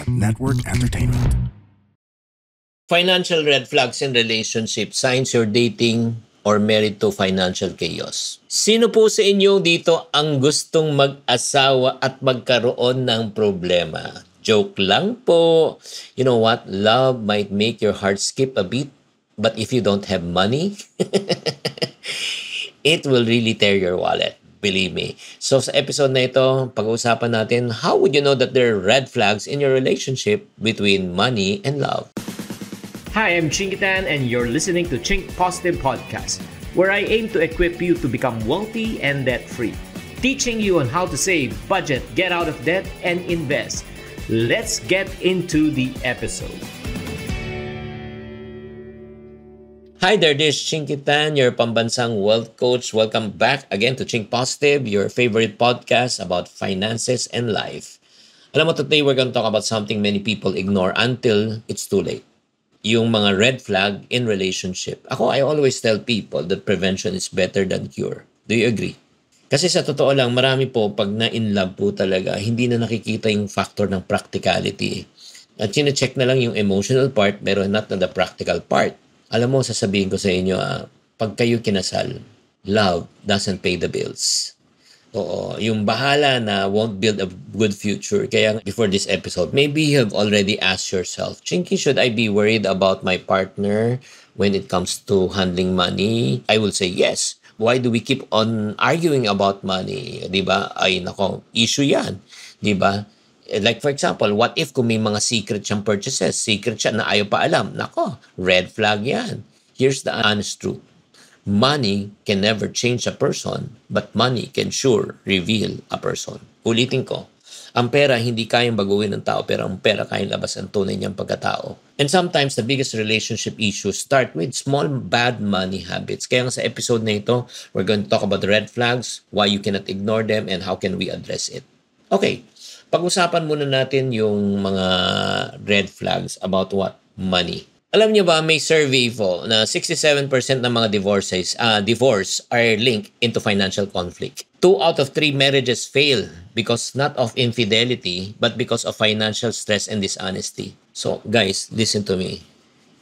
Network Entertainment. Financial red flags in relationship, signs you're dating or married to financial chaos. Sino po sa inyo dito ang gustong mag-asawa at magkaroon ng problema? Joke lang po. You know what? Love might make your heart skip a beat, but if you don't have money, it will really tear your wallet. Believe me. So sa episode na ito, pag-uusapan natin, how would you know that there are red flags in your relationship between money and love? Hi, I'm Chinkitan and you're listening to Chink Positive Podcast, where I aim to equip you to become wealthy and debt-free, teaching you on how to save, budget, get out of debt, and invest. Let's get into the episode. Hi there, this is Chinkitan, your pambansang wealth coach. Welcome back again to Chink Positive, your favorite podcast about finances and life. Alam mo, today we're going to talk about something many people ignore until it's too late. Yung mga red flag in relationship. I always tell people that prevention is better than cure. Do you agree? Kasi sa totoo lang, marami po, pag na-in love po talaga, hindi na nakikita yung factor ng practicality. At sine-check na lang yung emotional part, pero not na the practical part. Alam mo, sasabihin ko sa inyo, pag kayo kinasal, love doesn't pay the bills. Oo, yung bahala na won't build a good future. Kaya before this episode, maybe you have already asked yourself, Chinky, should I be worried about my partner when it comes to handling money? I will say yes. Why do we keep on arguing about money? Diba? Ay, nako, issue yan. Diba? Like for example, what if kung may mga secret siyang purchases, secret siya na ayaw pa alam? Nako, red flag yan. Here's the honest truth. Money can never change a person, but money can sure reveal a person. Ulitin ko, ang pera hindi kayang baguhin ng tao, pero ang pera kayang labas ang tunay niyang pagkatao. And sometimes, the biggest relationship issues start with small bad money habits. Kaya nga sa episode na ito, we're going to talk about the red flags, why you cannot ignore them, and how can we address it. Okay, pag-usapan muna natin yung mga red flags about what? Money. Alam niyo ba, may survey po na 67% ng mga divorce are linked into financial conflict. 2 out of 3 marriages fail because not of infidelity, but because of financial stress and dishonesty. So, guys, listen to me.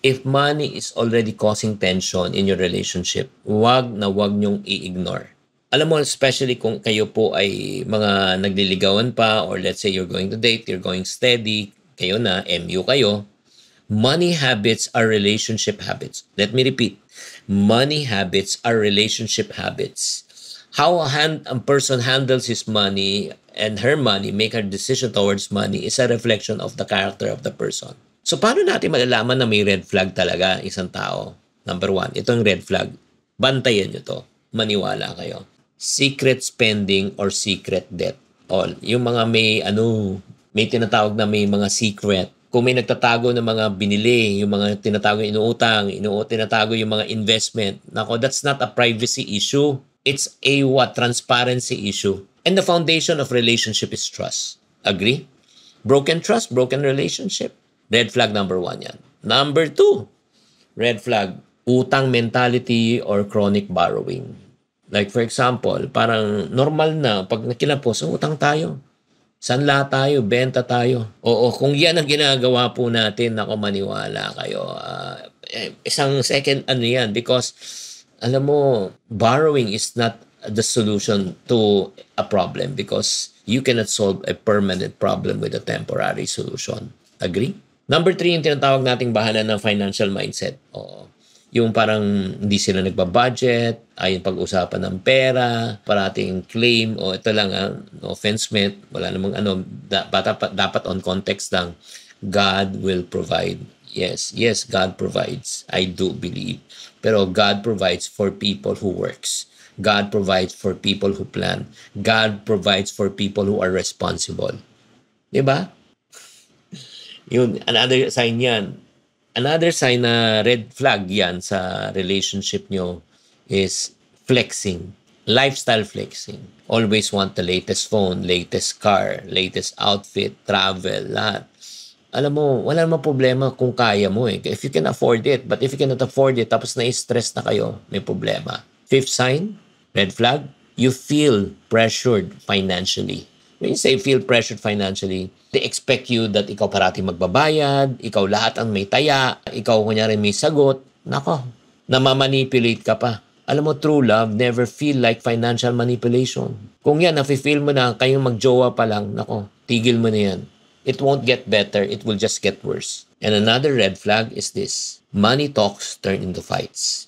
If money is already causing tension in your relationship, wag niyong i-ignore. Alam mo, especially kung kayo po ay mga nagliligawan pa, or let's say you're going to date, you're going steady, kayo na, MU kayo, money habits are relationship habits. Let me repeat. Money habits are relationship habits. How a person handles his money and her money, make her decision towards money, is a reflection of the character of the person. So, paano natin malalaman na may red flag talaga isang tao? Number 1, ito yung red flag. Bantayan nyo to. Maniwala kayo. Secret spending or secret debt. All. Yung mga may tinatawag na may mga secret. Kung may nagtatago ng mga binili, yung mga tinatago inuutang, tinatago yung mga investment, nako, that's not a privacy issue. It's a transparency issue. And the foundation of relationship is trust. Agree? Broken trust, broken relationship. Red flag number 1 yan. Number 2, red flag, utang mentality or chronic borrowing. Like for example, parang normal na, pag nakilapos, utang tayo. Sanla tayo, benta tayo. Oo, kung yan ang ginagawa po natin, ako maniwala kayo. Isang second yan, because alam mo, borrowing is not the solution to a problem because you cannot solve a permanent problem with a temporary solution. Agree? Number 3, yung tinatawag nating bahala ng financial mindset. Oo. Yung parang hindi sila nagbabudget, yung pag-usapan ng pera, parating claim, ito lang, no offense meant, wala namang dapat on context lang, God will provide. Yes, God provides. I do believe. Pero God provides for people who works. God provides for people who plan. God provides for people who are responsible. Diba? Yun, another sign yan. Another sign na red flag yan sa relationship nyo is flexing. Lifestyle flexing. Always want the latest phone, latest car, latest outfit, travel, lahat. Alam mo, wala namang problema kung kaya mo eh. If you can afford it. But if you cannot afford it, tapos na-stress na kayo, may problema. 5th sign, red flag, you feel pressured financially. When you say feel pressured financially, they expect you that ikaw parati magbabayad, ikaw lahat ang may taya, ikaw kunyari may sagot. Nako, namamanipulate ka pa. Alam mo, true love never feel like financial manipulation. Kung yan, nafe-feel mo na kayong magjowa pa lang, nako, tigil mo na yan. It won't get better, it will just get worse. And another red flag is this. Money talks turn into fights.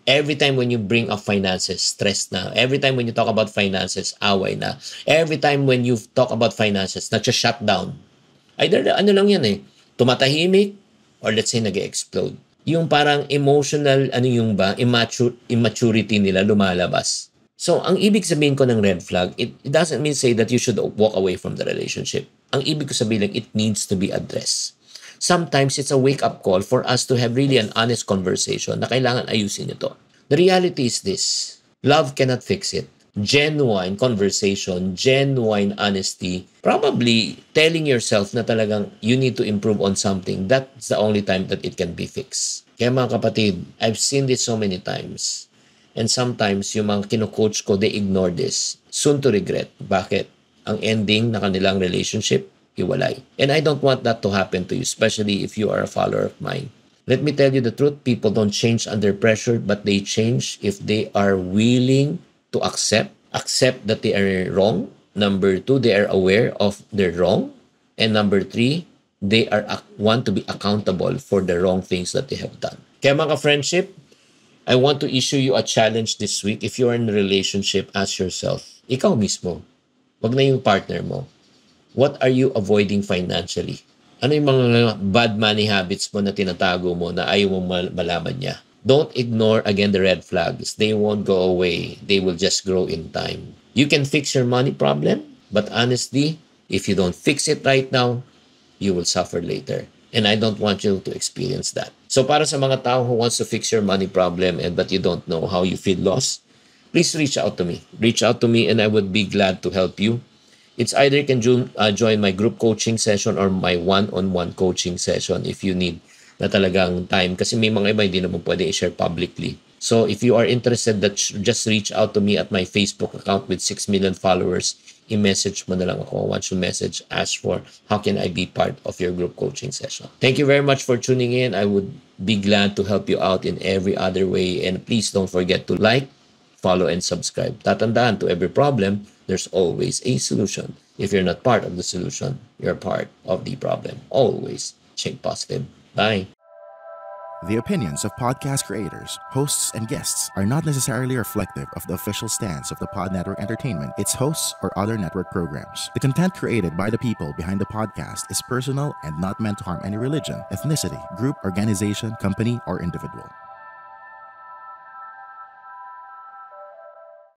Every time when you bring up finances, stress na. Every time when you talk about finances, away na. Every time when you talk about finances, shut down. Either ano lang yan eh, tumatahimik or let's say nag-explode. Yung parang emotional, immaturity nila lumalabas. So, ang ibig sabihin ko ng red flag, it doesn't mean say that you should walk away from the relationship. Ang ibig ko sabihin lang, it needs to be addressed. Sometimes it's a wake-up call for us to have really an honest conversation na kailangan ayusin ito. The reality is this. Love cannot fix it. Genuine conversation, genuine honesty, probably telling yourself na talagang you need to improve on something, that's the only time that it can be fixed. Kaya mga kapatid, I've seen this so many times. And sometimes yung mga kino-coach ko, they ignore this. Soon to regret. Bakit? Ang ending na kanilang relationship, hiwalay. And I don't want that to happen to you, especially if you are a follower of mine. Let me tell you the truth, people don't change under pressure, but they change if they are willing to accept that they are wrong. Number 2, they are aware of their wrong. And number 3, they want to be accountable for the wrong things that they have done. Kaya mga friendship, I want to issue you a challenge this week. If you are in a relationship, ask yourself, ikaw mismo, wag na yung partner mo. What are you avoiding financially? Ano yung mga bad money habits mo na tinatago mo na ayaw mong malaman niya? Don't ignore, again, the red flags. They won't go away. They will just grow in time. You can fix your money problem, but honestly, if you don't fix it right now, you will suffer later. And I don't want you to experience that. So para sa mga tao who wants to fix your money problem but you don't know how you feel lost, please reach out to me. Reach out to me and I would be glad to help you. It's either you can join my group coaching session or my one-on-one coaching session if you need na talagang time. Kasi may mga iba hindi naman pwede i-share publicly. So if you are interested, just reach out to me at my Facebook account with 6 million followers. I-message mo na lang ako. Once you message, ask for how can I be part of your group coaching session. Thank you very much for tuning in. I would be glad to help you out in every other way. And please don't forget to like, follow, and subscribe. Tatandaan, to every problem, there's always a solution. If you're not part of the solution, you're part of the problem. Always think positive. Bye. The opinions of podcast creators, hosts, and guests are not necessarily reflective of the official stance of the Pod Network Entertainment, its hosts, or other network programs. The content created by the people behind the podcast is personal and not meant to harm any religion, ethnicity, group, organization, company, or individual.